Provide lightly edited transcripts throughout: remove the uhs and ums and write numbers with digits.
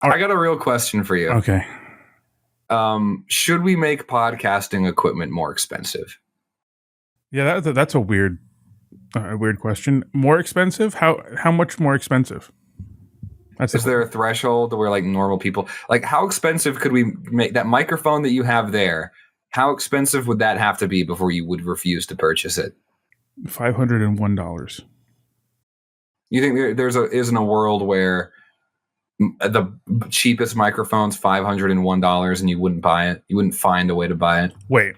I got a real question for you. Okay. Should we make podcasting equipment more expensive? Yeah, that's a weird question. More expensive? How much more expensive? Is there a threshold where like normal people, like how expensive could we make that microphone that you have there? How expensive would that have to be before you would refuse to purchase it? $501. You think isn't a world where the cheapest microphone's $501 and you wouldn't buy it? You wouldn't find a way to buy it? Wait.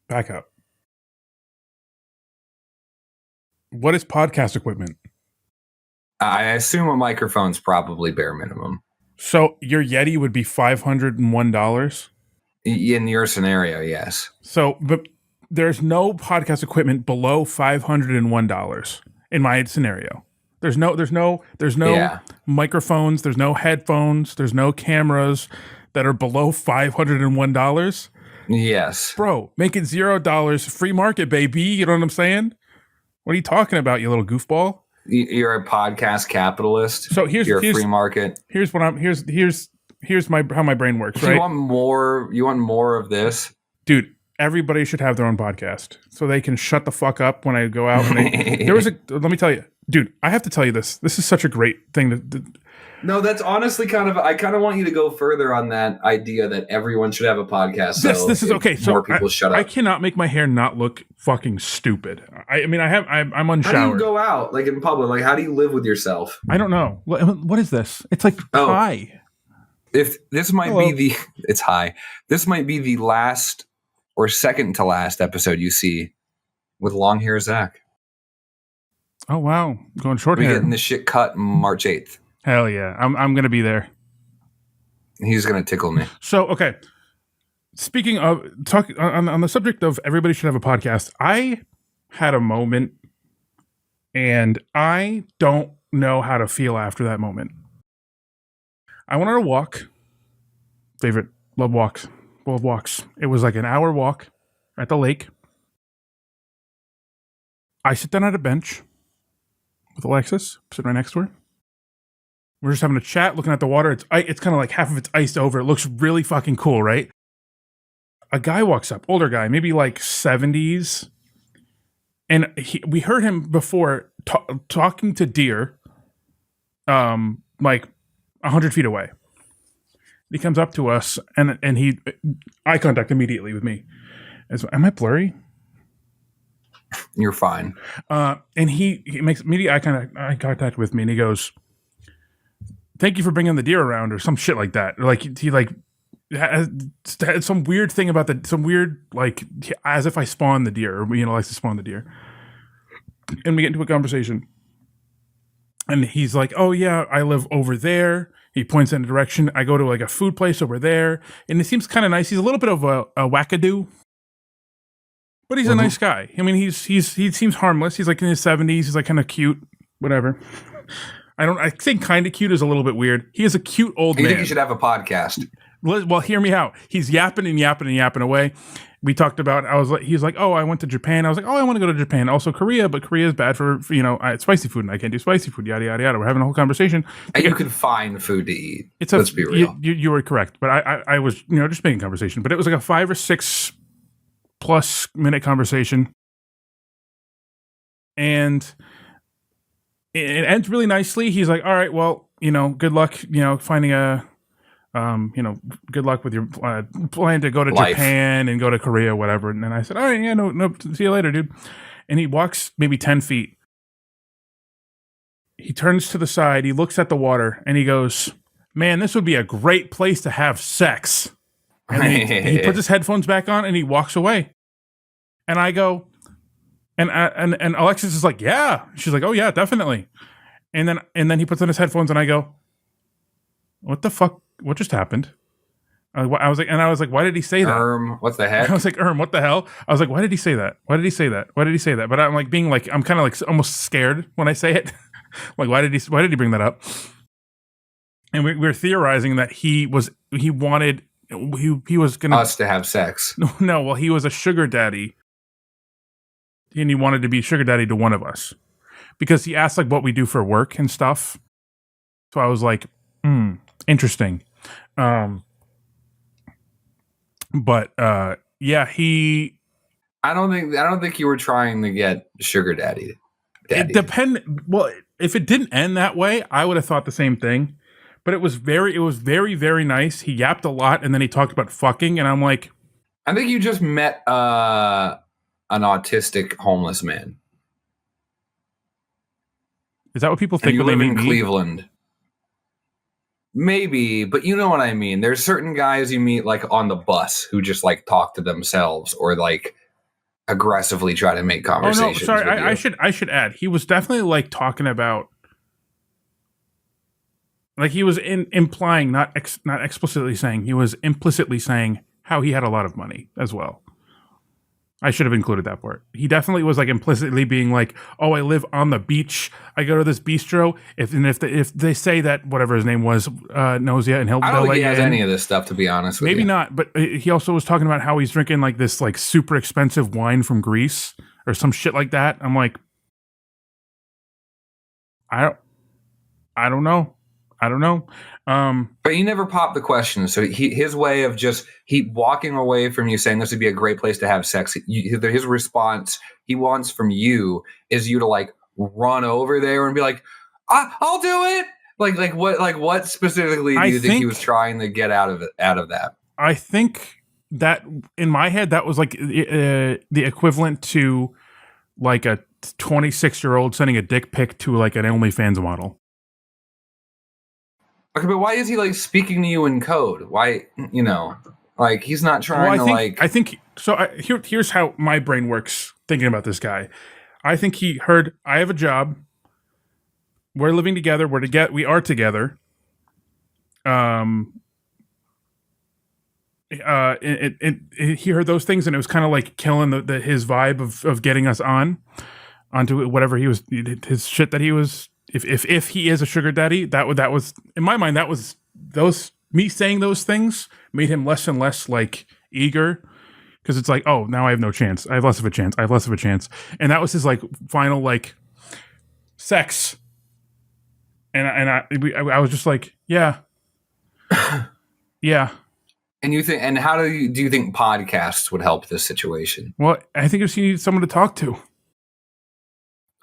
Back up. What is podcast equipment? I assume a microphone's probably bare minimum. So your Yeti would be $501? In your scenario, yes. So, but there's no podcast equipment below $501 in my scenario. There's no microphones, there's no headphones, there's no cameras that are below $501. Yes. Bro, make it $0. Free market, baby. You know what I'm saying? What are you talking about, you little goofball? You're a podcast capitalist. So here's free market. Here's how my brain works, right? You want more of this? Dude, everybody should have their own podcast so they can shut the fuck up when I go out. And let me tell you, dude, I have to tell you this. This is such a great thing No, that's honestly I kind of want you to go further on that idea that everyone should have a podcast. This is okay. So more people shut up. I cannot make my hair not look fucking stupid. I'm unshowered. How do you go out like in public? Like, how do you live with yourself? I don't know. What is this? It's like hi. If this might be it's high. This might be the last or second to last episode you see with long hair Zach. Oh wow, going short hair. We're getting this shit cut March 8th. Hell yeah, I'm gonna be there. He's gonna tickle me. So okay, speaking of on the subject of everybody should have a podcast, I had a moment, and I don't know how to feel after that moment. I went on a walk. Love walks. It was like an hour walk at the lake. I sit down at a bench with Alexis, sitting right next to her. We're just having a chat, looking at the water. It's kind of like half of it's iced over. It looks really fucking cool, right? A guy walks up, older guy, maybe like 70s. And we heard him before talking to deer, like 100 feet away. He comes up to us and he eye contact immediately with me. Am I blurry? You're fine. And he makes immediate eye contact with me, and he goes, "Thank you for bringing the deer around," or some shit like that. Or like he had some weird thing about as if I spawned the deer, or likes to spawn the deer. And we get into a conversation, and he's like, "Oh yeah, I live over there." He points in a direction. I go to like a food place over there, and it seems kind of nice. He's a little bit of a wackadoo. But he's a nice guy. I mean, he seems harmless. He's like in his 70s. He's like kind of cute, whatever. I think kind of cute is a little bit weird. He is a cute old man. You think you should have a podcast? Well, hear me out. He's yapping and yapping and yapping away. We talked about, he's like, "Oh, I went to Japan." I was like, "Oh, I want to go to Japan." Also Korea, but Korea is bad for spicy food, and I can't do spicy food, yada, yada, yada. We're having a whole conversation. And you can find food to eat. Let's be real. You were correct. But I was, just making conversation. But it was like a 5 or 6 plus minute conversation. And it ends really nicely. He's like, "All right, well, good luck, finding a, good luck with your plan to go to Japan and go to Korea, whatever." And then I said, "All right, yeah, no, see you later, dude." And he walks maybe 10 feet. He turns to the side. He looks at the water and he goes, "Man, this would be a great place to have sex." And he puts his headphones back on and he walks away. And I go, and Alexis is like, "Yeah." She's like, "Oh yeah, definitely." And then he puts on his headphones and I go, "What the fuck? What just happened?" I was like, "Why did he say that?" What the heck? I was like, what the hell? I was like, "Why did he say that? Why did he say that? Why did he say that?" But I'm like I'm kind of like almost scared when I say it. Like, why did he bring that up? And we're theorizing that he was going us to have sex. No, well, he was a sugar daddy. And he wanted to be sugar daddy to one of us. Because he asked like what we do for work and stuff. So I was like, interesting. But yeah, he. I don't think you were trying to get sugar daddy. It depend. Well, if it didn't end that way, I would have thought the same thing. But it was very, very nice. He yapped a lot, and then he talked about fucking, and I'm like, I think you just met an autistic homeless man. Is that what people think? And you when live they in meet Cleveland. Maybe, but you know what I mean. There's certain guys you meet like on the bus who just like talk to themselves or like aggressively try to make conversations. Oh no, sorry. I should add. He was definitely like talking about, like he was implying, not explicitly saying. He was implicitly saying how he had a lot of money as well. I should have included that part. He definitely was like implicitly being like, "Oh, I live on the beach. I go to this bistro. If they say that whatever his name was knows you, and I don't think he has any of this stuff, to be honest with you. Maybe not, but he also was talking about how he's drinking like this like super expensive wine from Greece or some shit like that. I'm like, I don't know. But he never popped the question. So his way of just walking away from you saying this would be a great place to have sex. His response he wants from you is you to like run over there and be like, I'll do it. Like what specifically do you think he was trying to get out of that? I think that in my head that was like the equivalent to like a 26-year-old sending a dick pic to like an OnlyFans model. Okay, but why is he like speaking to you in code? Why, like he's not trying to like. I think so. Here's how my brain works thinking about this guy. I think he heard, I have a job. We're living together. We are together. He heard those things, and it was kind of like killing his vibe of getting us onto whatever he was, his shit that he was. If he is a sugar daddy, that was in my mind, that was me saying those things made him less and less like eager, because it's like, oh, now I have no chance. I have less of a chance. And that was his like final like sex. And I was just like, yeah, yeah. And how do you think podcasts would help this situation? Well, I think if you need someone to talk to.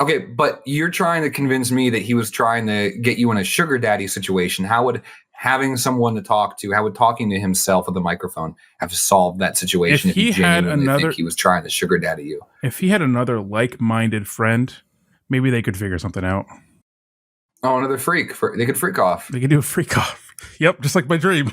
Okay, but you're trying to convince me that he was trying to get you in a sugar daddy situation. How would having someone to talk to, how would talking to himself with a microphone have solved that situation if he had think he was trying to sugar daddy you? If he had another like-minded friend, maybe they could figure something out. Oh, another freak. They could freak off. They could do a freak off. Yep, just like my dream.